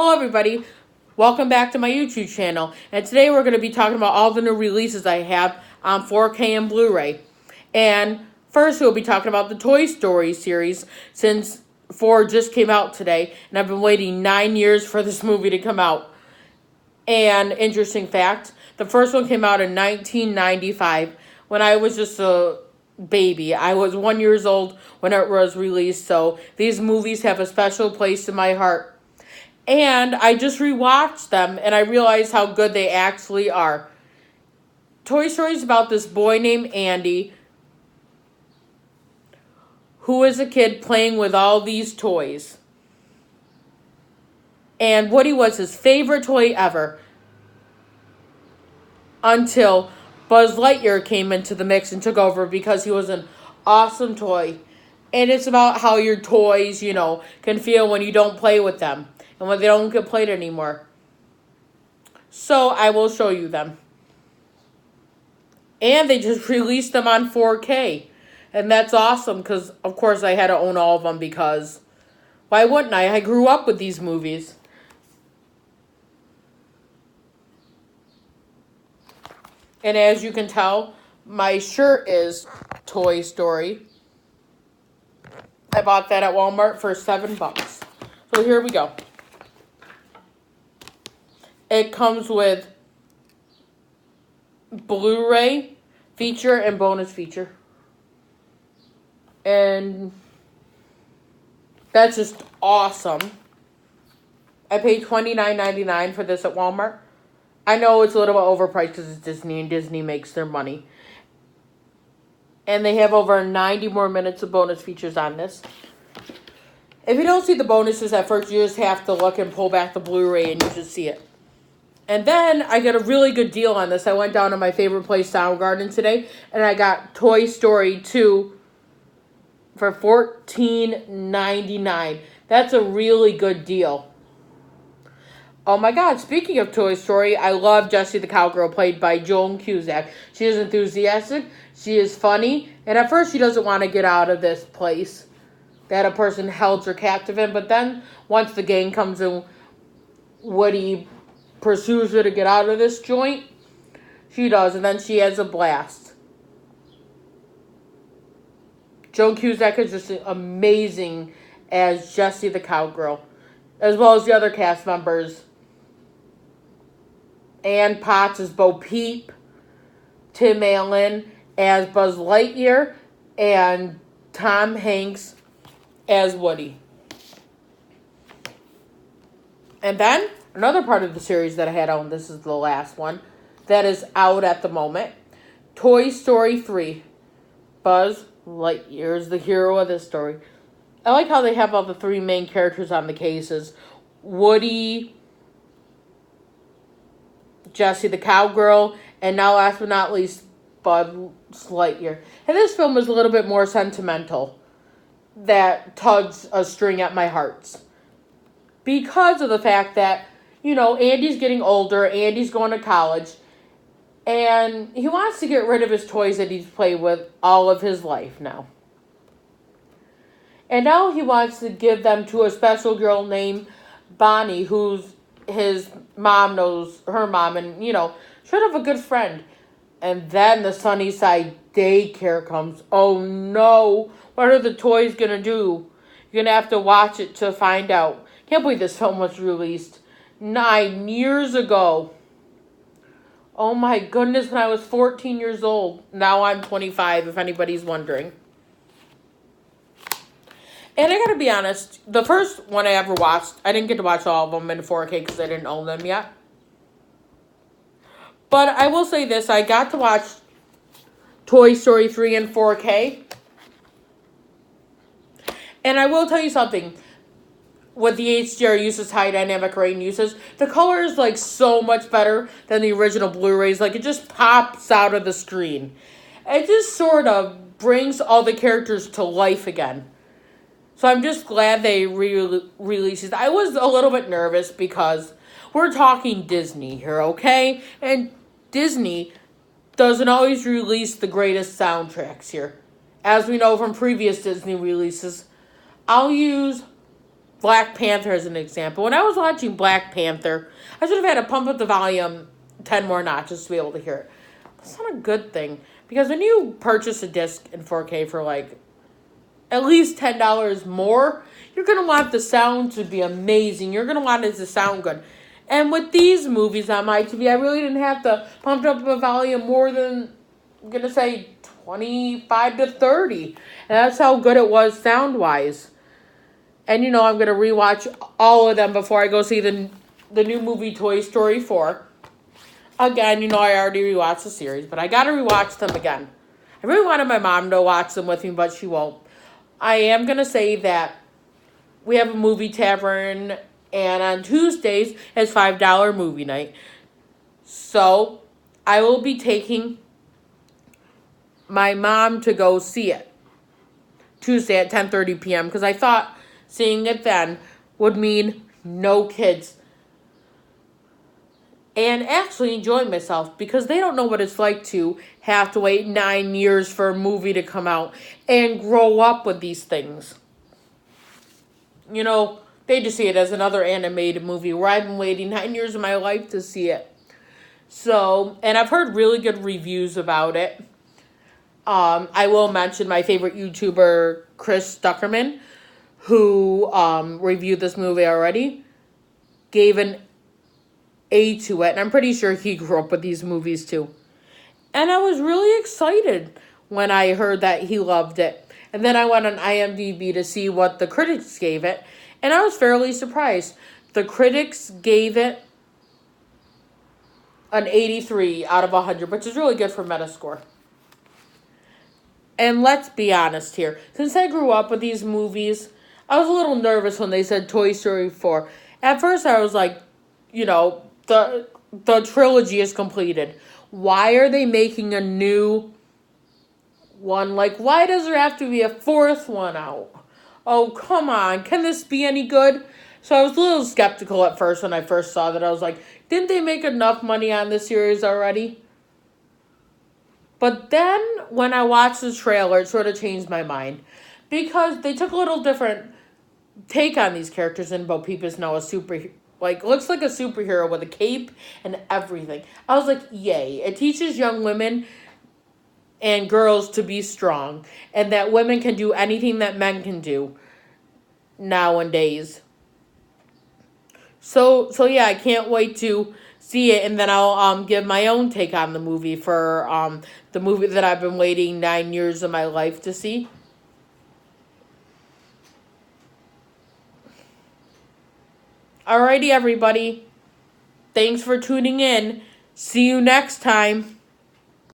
Hello everybody, welcome back to my YouTube channel, and today we're going to be talking about all the new releases I have on 4K and Blu-ray. And first we'll be talking about the Toy Story series, since 4 just came out today, and I've been waiting 9 years for this movie to come out. And interesting fact, the first one came out in 1995, when I was just a baby. I was 1 year old when it was released, so these movies have a special place in my heart. And I just rewatched them, and I realized how good they actually are. Toy Story is about this boy named Andy, who is a kid playing with all these toys. And Woody was his favorite toy ever, until Buzz Lightyear came into the mix and took over because he was an awesome toy. And it's about how your toys, can feel when you don't play with them and when they don't get played anymore. So I will show you them. And they just released them on 4K. And that's awesome because, of course, I had to own all of them because why wouldn't I? I grew up with these movies. And as you can tell, my shirt is Toy Story. I bought that at Walmart for $7. So here we go. It comes with Blu-ray feature and bonus feature. And that's just awesome. I paid $29.99 for this at Walmart. I know it's a little bit overpriced because it's Disney and Disney makes their money. And they have over 90 more minutes of bonus features on this. If you don't see the bonuses at first, you just have to look and pull back the Blu-ray and you should see it. And then I got a really good deal on this. I went down to my favorite place, Soundgarden, today, and I got Toy Story 2 for $14.99. That's a really good deal. Oh my God, speaking of Toy Story, I love Jessie the Cowgirl, played by Joan Cusack. She is enthusiastic, she is funny, and at first she doesn't want to get out of this place that a person held her captive in, but then once the gang comes in, Woody pursues her to get out of this joint, she does, and then she has a blast. Joan Cusack is just amazing as Jessie the Cowgirl, as well as the other cast members. Ann Potts as Bo Peep, Tim Allen as Buzz Lightyear, and Tom Hanks as Woody. And then another part of the series that I had on, this is the last one, that is out at the moment. Toy Story 3. Buzz Lightyear is the hero of this story. I like how they have all the three main characters on the cases. Woody, Jessie the Cowgirl, and now last but not least, Buzz Lightyear. And this film is a little bit more sentimental. That tugs a string at my hearts. Because of the fact that, Andy's getting older, Andy's going to college, and he wants to get rid of his toys that he's played with all of his life now. And now he wants to give them to a special girl named Bonnie, who's his mom knows her mom, and, should have a good friend. And then the Sunnyside daycare comes. Oh no, what are the toys going to do? You're going to have to watch it to find out. Can't believe this film was released 9 years ago. Oh my goodness, when I was 14 years old. Now I'm 25, if anybody's wondering. And I gotta be honest, the first one I ever watched, I didn't get to watch all of them in 4K because I didn't own them yet. But I will say this, I got to watch Toy Story 3 in 4K. And I will tell you something. With the HDR uses, high dynamic range uses, the color is so much better than the original Blu-rays. It just pops out of the screen. It just sort of brings all the characters to life again. So I'm just glad they released it. I was a little bit nervous because we're talking Disney here, okay? And Disney doesn't always release the greatest soundtracks here. As we know from previous Disney releases, I'll use Black Panther as an example. When I was watching Black Panther, I should have had to pump up the volume 10 more notches to be able to hear it. That's not a good thing. Because when you purchase a disc in 4K for like at least $10 more, you're going to want the sound to be amazing. You're going to want it to sound good. And with these movies on my TV, I really didn't have to pump up the volume more than, I'm going to say, 25 to 30. And that's how good it was sound-wise. And, I'm going to rewatch all of them before I go see the new movie Toy Story 4. Again, I already rewatched the series, but I got to rewatch them again. I really wanted my mom to watch them with me, but she won't. I am going to say that we have a movie tavern, and on Tuesdays it's $5 movie night. So I will be taking my mom to go see it Tuesday at 10:30 p.m. because I thought seeing it then would mean no kids. And actually enjoying myself because they don't know what it's like to have to wait 9 years for a movie to come out and grow up with these things. They just see it as another animated movie where I've been waiting 9 years of my life to see it. So, and I've heard really good reviews about it. I will mention my favorite YouTuber, Chris Stuckerman, who reviewed this movie already, gave an A to it. And I'm pretty sure he grew up with these movies too. And I was really excited when I heard that he loved it. And then I went on IMDb to see what the critics gave it. And I was fairly surprised. The critics gave it an 83 out of 100, which is really good for Metascore. And let's be honest here. Since I grew up with these movies, I was a little nervous when they said Toy Story 4. At first I was like, the trilogy is completed. Why are they making a new one? Like, why does there have to be a fourth one out? Oh, come on. Can this be any good? So I was a little skeptical at first when I first saw that. I was like, didn't they make enough money on this series already? But then when I watched the trailer, it sort of changed my mind. Because they took a little different take on these characters, and Bo Peep is now a looks like a superhero with a cape and everything. I was like, yay. It teaches young women and girls to be strong, and that women can do anything that men can do nowadays. So yeah, I can't wait to see it, and then I'll give my own take on the movie for the movie that I've been waiting 9 years of my life to see. Alrighty, everybody. Thanks for tuning in. See you next time.